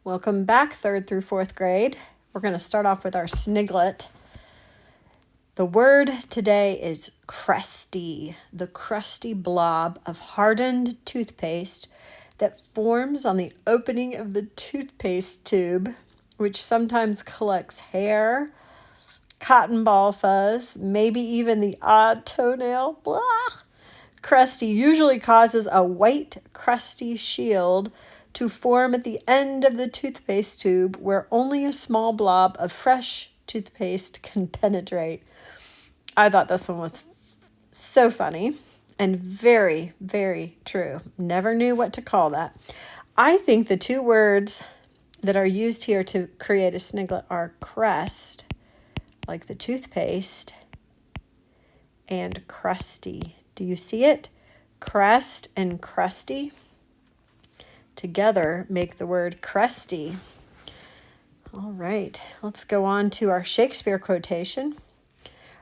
Welcome back, 3rd through 4th grade. We're going to start off with our sniglet. The word today is crusty, the crusty blob of hardened toothpaste that forms on the opening of the toothpaste tube, which sometimes collects hair, cotton ball fuzz, maybe even the odd toenail. Blah. Crusty usually causes a white, crusty shield to form at the end of the toothpaste tube where only a small blob of fresh toothpaste can penetrate. I thought this one was so funny and very, very true. Never knew what to call that. I think the two words that are used here to create a sniglet are crust, like the toothpaste, and crusty. Do you see it? Crust and crusty together make the word crusty. All right, let's go on to our Shakespeare quotation.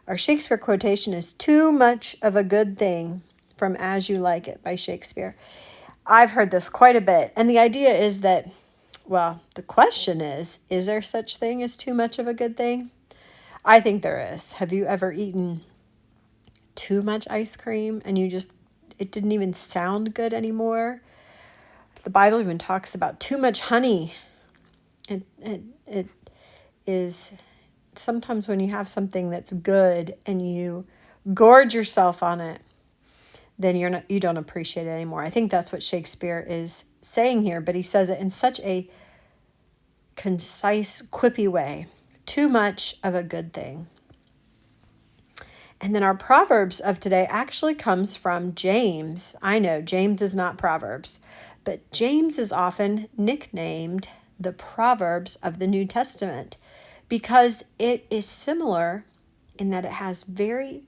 Our Shakespeare quotation is "Too much of a good thing" from As You Like It by Shakespeare. I've heard this quite a bit, and the idea is that, well, the question is there such thing as too much of a good thing? I think there is. Have you ever eaten too much ice cream and it didn't even sound good anymore? The Bible even talks about too much honey. It is sometimes when you have something that's good and you gorge yourself on it, then you don't appreciate it anymore. I think that's what Shakespeare is saying here, but he says it in such a concise, quippy way. Too much of a good thing. And then our Proverbs of today actually comes from James. I know James is not Proverbs, but James is often nicknamed the Proverbs of the New Testament because it is similar in that it has very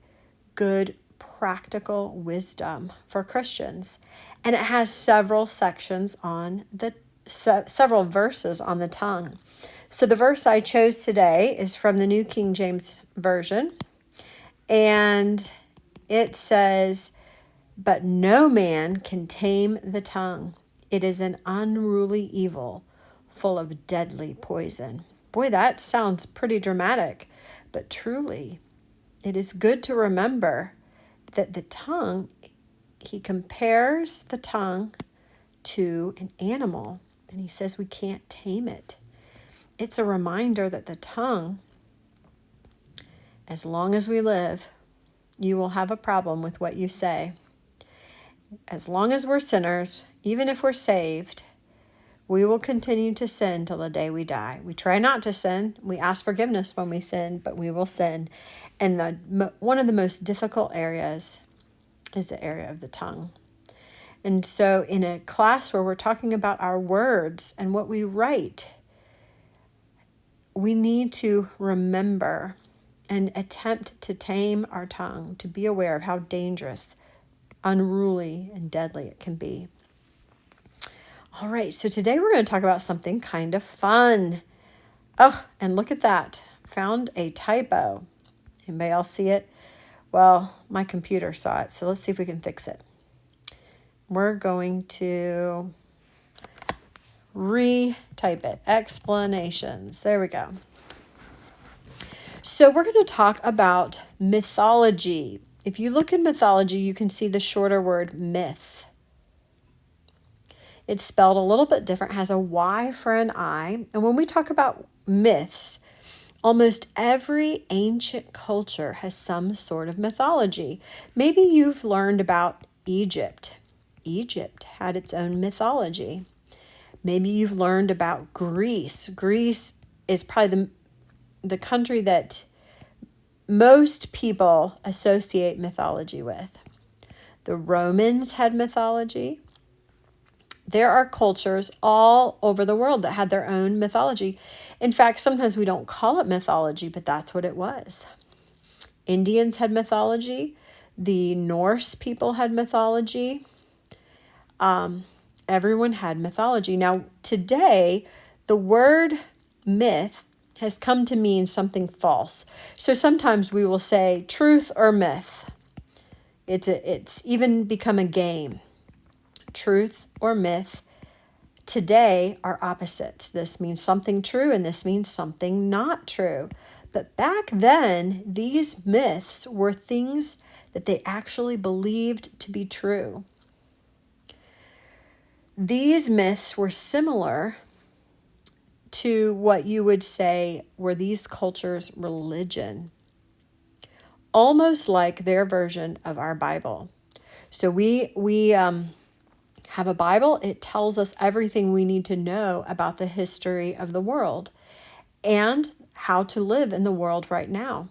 good practical wisdom for Christians. And it has several sections on several verses on the tongue. So the verse I chose today is from the New King James Version. And it says, "But no man can tame the tongue. It is an unruly evil, full of deadly poison." Boy, that sounds pretty dramatic. But truly, it is good to remember that the tongue, he compares the tongue to an animal. And he says we can't tame it. It's a reminder that the tongue, as long as we live, you will have a problem with what you say. As long as we're sinners, even if we're saved, we will continue to sin till the day we die. We try not to sin. We ask forgiveness when we sin, but we will sin. And one of the most difficult areas is the area of the tongue. And so in a class where we're talking about our words and what we write, we need to remember and attempt to tame our tongue, to be aware of how dangerous, unruly, and deadly it can be. All right, so today we're going to talk about something kind of fun. Oh, and look at that. Found a typo. Anybody else see it? Well, my computer saw it, so let's see if we can fix it. We're going to retype it. Explanations. There we go. So we're going to talk about mythology. If you look in mythology, you can see the shorter word myth. It's spelled a little bit different, has a Y for an I. And when we talk about myths, almost every ancient culture has some sort of mythology. Maybe you've learned about Egypt. Egypt had its own mythology. Maybe you've learned about Greece. Greece is probably the country that most people associate mythology with. The Romans had mythology. There are cultures all over the world that had their own mythology. In fact, sometimes we don't call it mythology, but that's what it was. Indians had mythology. The Norse people had mythology. Everyone had mythology. Now, today, the word myth has come to mean something false. So sometimes we will say truth or myth. It's even become a game. Truth or myth. today are opposites. This means something true and this means something not true. But back then, these myths were things that they actually believed to be true. These myths were similar to what you would say were these cultures' religion, almost like their version of our Bible. So we have a Bible. It tells us everything we need to know about the history of the world and how to live in the world right now.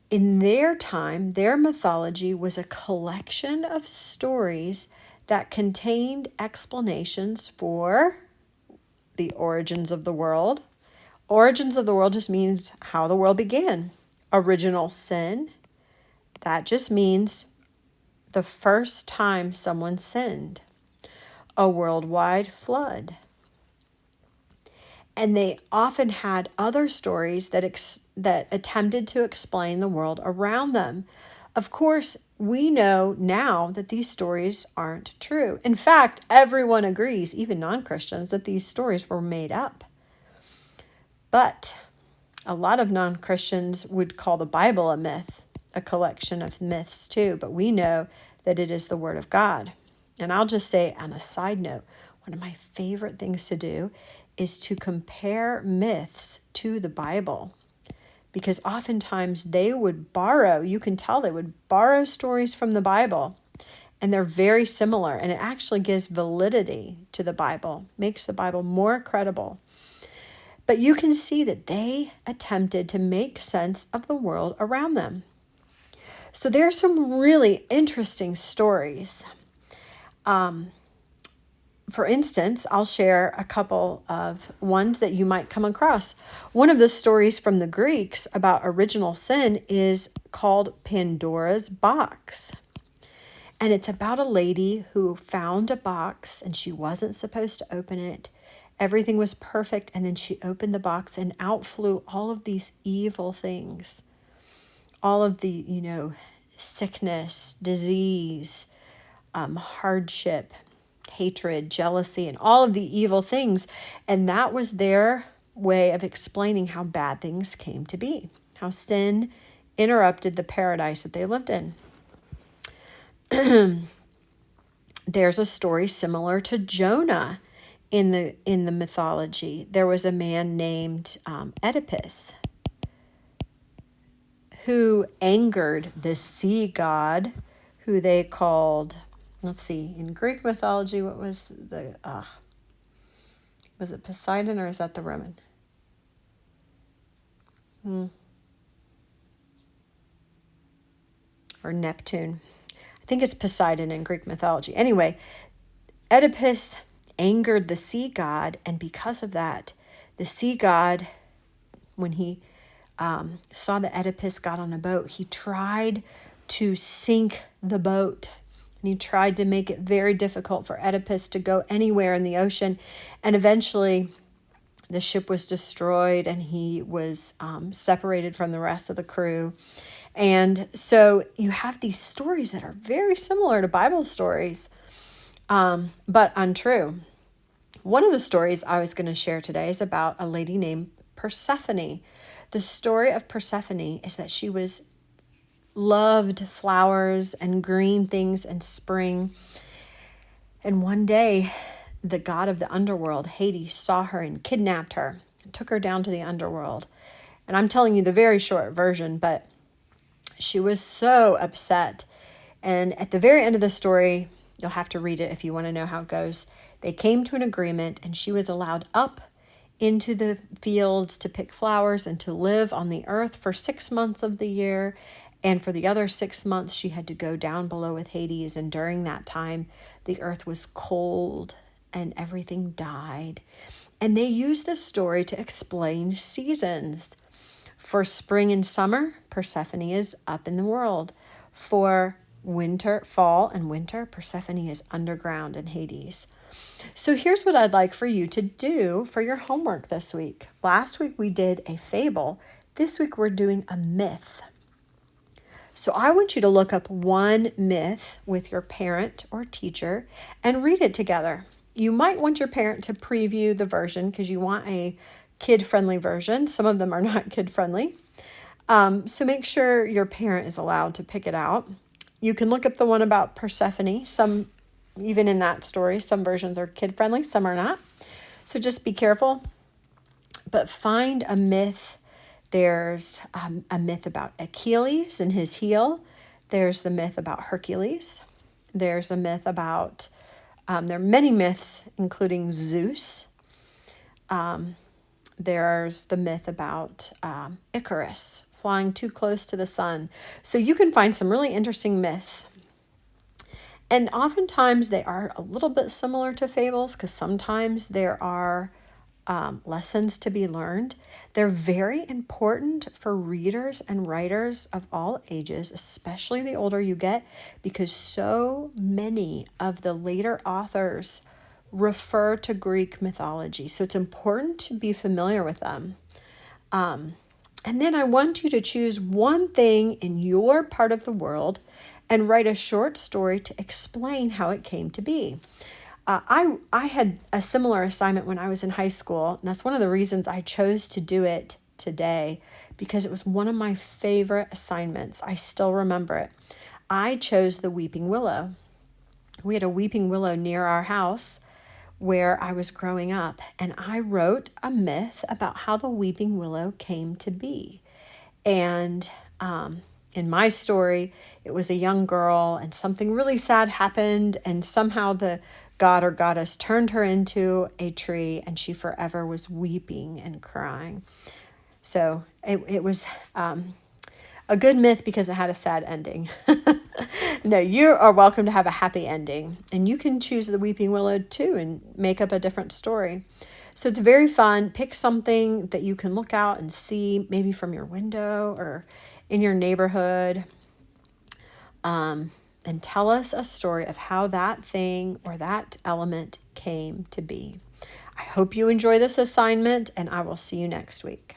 In their time, their mythology was a collection of stories that contained explanations for the origins of the world. Origins of the world just means how the world began. Original sin, that just means the first time someone sinned. A worldwide flood. And they often had other stories that attempted to explain the world around them. Of course, we know now that these stories aren't true. In fact, everyone agrees, even non-Christians, that these stories were made up. But a lot of non-Christians would call the Bible a myth, a collection of myths too. But we know that it is the Word of God. And I'll just say on a side note, one of my favorite things to do is to compare myths to the Bible. Because oftentimes they would borrow, you can tell they would borrow stories from the Bible. And they're very similar. And it actually gives validity to the Bible, makes the Bible more credible. But you can see that they attempted to make sense of the world around them. So there are some really interesting stories. For instance, I'll share a couple of ones that you might come across. One of the stories from the Greeks about original sin is called Pandora's Box. And it's about a lady who found a box and she wasn't supposed to open it. Everything was perfect. And then she opened the box and out flew all of these evil things. All of the, sickness, disease, hardship, hatred, jealousy, and all of the evil things. And that was their way of explaining how bad things came to be, how sin interrupted the paradise that they lived in. There's a story similar to Jonah in the mythology. There was a man named Oedipus who angered the sea god, who they called, let's see, in Greek mythology, what was was it Poseidon or is that the Roman? Or Neptune. I think it's Poseidon in Greek mythology. Anyway, Oedipus angered the sea god, and because of that, the sea god, when he saw that Oedipus got on a boat, he tried to sink the boat. And he tried to make it very difficult for Oedipus to go anywhere in the ocean. And eventually the ship was destroyed and he was separated from the rest of the crew. And so you have these stories that are very similar to Bible stories, but untrue. One of the stories I was going to share today is about a lady named Persephone. The story of Persephone is that she loved flowers and green things and spring. And one day, the god of the underworld, Hades, saw her and kidnapped her and took her down to the underworld. And I'm telling you the very short version, but she was so upset. And at the very end of the story, you'll have to read it if you want to know how it goes. They came to an agreement and she was allowed up into the fields to pick flowers and to live on the earth for 6 months of the year. And for the other 6 months, she had to go down below with Hades. And during that time, the earth was cold and everything died. And they used this story to explain seasons. For spring and summer, Persephone is up in the world. For winter, fall and winter, Persephone is underground in Hades. So here's what I'd like for you to do for your homework this week. Last week we did a fable. This week we're doing a myth. So I want you to look up one myth with your parent or teacher and read it together. You might want your parent to preview the version because you want a kid-friendly version. Some of them are not kid-friendly. So make sure your parent is allowed to pick it out. You can look up the one about Persephone. Some, even in that story, some versions are kid-friendly, some are not. So just be careful. But find a myth. There's a myth about Achilles and his heel. There's the myth about Hercules. There's a myth about, there are many myths, including Zeus. There's the myth about Icarus flying too close to the sun. So you can find some really interesting myths. And oftentimes they are a little bit similar to fables because sometimes there are lessons to be learned. They're very important for readers and writers of all ages, especially the older you get, because so many of the later authors refer to Greek mythology. So it's important to be familiar with them. And then I want you to choose one thing in your part of the world and write a short story to explain how it came to be. I had a similar assignment when I was in high school, and that's one of the reasons I chose to do it today, because it was one of my favorite assignments. I still remember it. I chose the weeping willow. We had a weeping willow near our house where I was growing up, and I wrote a myth about how the weeping willow came to be. And in my story, it was a young girl and something really sad happened, and somehow the god or goddess turned her into a tree and she forever was weeping and crying. So it was a good myth because it had a sad ending. No, you are welcome to have a happy ending, and you can choose the weeping willow too and make up a different story. So it's very fun. Pick something that you can look out and see, maybe from your window or in your neighborhood, and tell us a story of how that thing or that element came to be. I hope you enjoy this assignment, and I will see you next week.